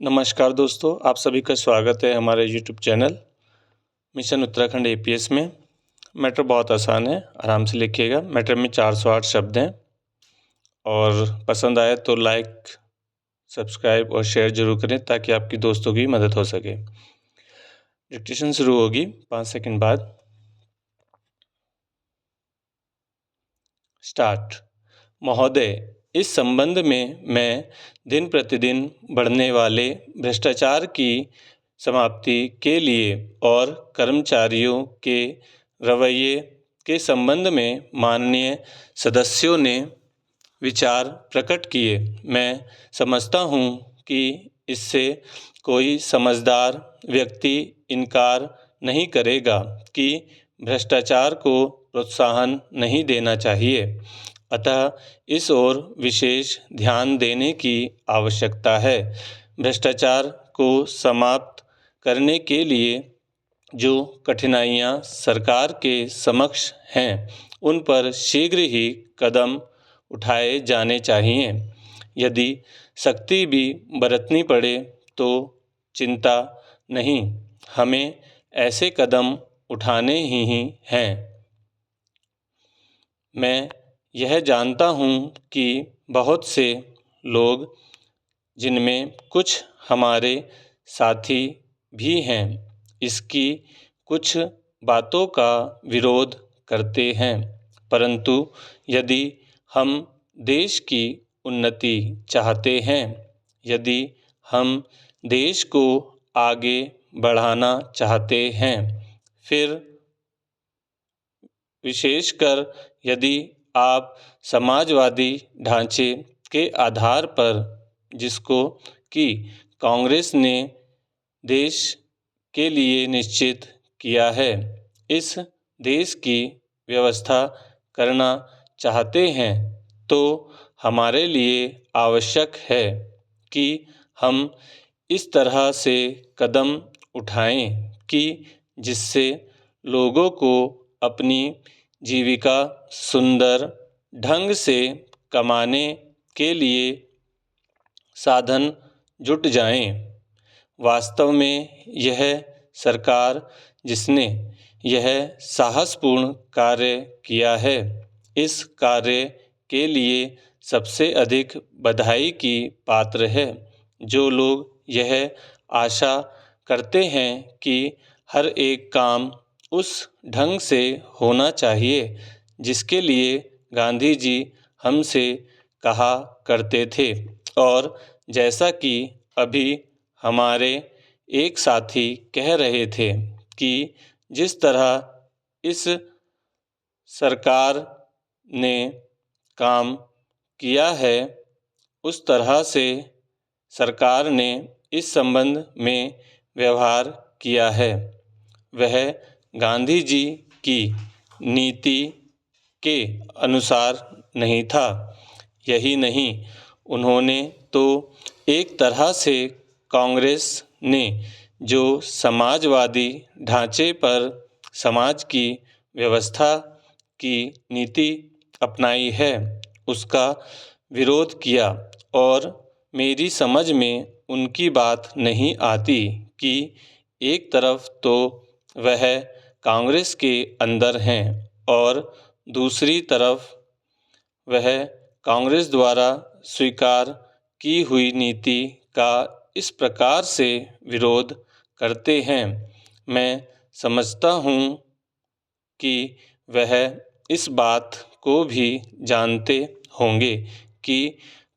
नमस्कार दोस्तों, आप सभी का स्वागत है हमारे YouTube channel mission Uttarakhand APS में। मैटर बहुत आसान है, आराम से लिखिएगा। मैटर में 408 शब्द हैं और पसंद आए तो लाइक, सब्सक्राइब और शेयर ज़रूर करें ताकि आपकी दोस्तों की मदद हो सके। डिक्टेशन शुरू होगी 5 सेकंड बाद। स्टार्ट। महोदय, इस संबंध में मैं दिन प्रतिदिन बढ़ने वाले भ्रष्टाचार की समाप्ति के लिए और कर्मचारियों के रवैये के संबंध में माननीय सदस्यों ने विचार प्रकट किए। मैं समझता हूँ कि इससे कोई समझदार व्यक्ति इनकार नहीं करेगा कि भ्रष्टाचार को प्रोत्साहन नहीं देना चाहिए, अतः इस ओर विशेष ध्यान देने की आवश्यकता है। भ्रष्टाचार को समाप्त करने के लिए जो कठिनाइयाँ सरकार के समक्ष हैं, उन पर शीघ्र ही कदम उठाए जाने चाहिए। यदि सख्ती भी बरतनी पड़े तो चिंता नहीं, हमें ऐसे कदम उठाने ही हैं। मैं यह जानता हूँ कि बहुत से लोग, जिनमें कुछ हमारे साथी भी हैं, इसकी कुछ बातों का विरोध करते हैं, परंतु यदि हम देश की उन्नति चाहते हैं, यदि हम देश को आगे बढ़ाना चाहते हैं, फिर विशेषकर यदि आप समाजवादी ढांचे के आधार पर, जिसको कि कांग्रेस ने देश के लिए निश्चित किया है, इस देश की व्यवस्था करना चाहते हैं, तो हमारे लिए आवश्यक है कि हम इस तरह से कदम उठाएं कि जिससे लोगों को अपनी जीविका सुंदर ढंग से कमाने के लिए साधन जुट जाएं। वास्तव में यह सरकार, जिसने यह साहसपूर्ण कार्य किया है, इस कार्य के लिए सबसे अधिक बधाई की पात्र है। जो लोग यह आशा करते हैं कि हर एक काम उस ढंग से होना चाहिए जिसके लिए गांधी जी हमसे कहा करते थे, और जैसा कि अभी हमारे एक साथी कह रहे थे कि जिस तरह इस सरकार ने काम किया है, उस तरह से सरकार ने इस संबंध में व्यवहार किया है, वह गांधी जी की नीति के अनुसार नहीं था। यही नहीं, उन्होंने तो एक तरह से कांग्रेस ने जो समाजवादी ढांचे पर समाज की व्यवस्था की नीति अपनाई है, उसका विरोध किया। और मेरी समझ में उनकी बात नहीं आती कि एक तरफ तो वह कांग्रेस के अंदर हैं और दूसरी तरफ वह कांग्रेस द्वारा स्वीकार की हुई नीति का इस प्रकार से विरोध करते हैं। मैं समझता हूँ कि वह इस बात को भी जानते होंगे कि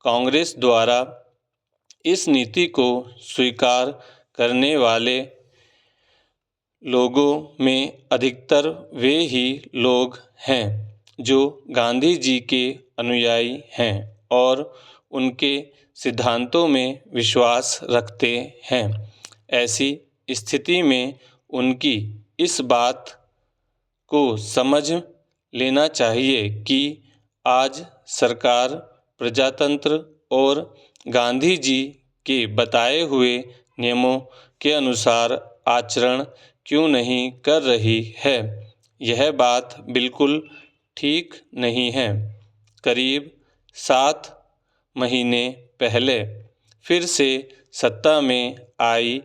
कांग्रेस द्वारा इस नीति को स्वीकार करने वाले लोगों में अधिकतर वे ही लोग हैं जो गांधी जी के अनुयायी हैं और उनके सिद्धांतों में विश्वास रखते हैं। ऐसी स्थिति में उनकी इस बात को समझ लेना चाहिए कि आज सरकार प्रजातंत्र और गांधी जी के बताए हुए नियमों के अनुसार आचरण क्यों नहीं कर रही है। यह बात बिल्कुल ठीक नहीं है। करीब 7 महीने पहले फिर से सत्ता में आई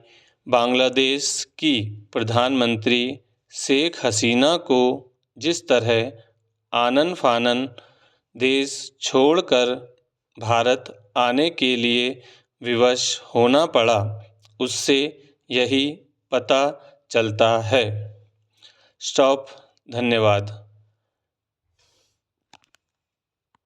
बांग्लादेश की प्रधानमंत्री शेख हसीना को जिस तरह आनन फानन देश छोड़कर भारत आने के लिए विवश होना पड़ा, उससे यही पता चलता है। स्टॉप। धन्यवाद।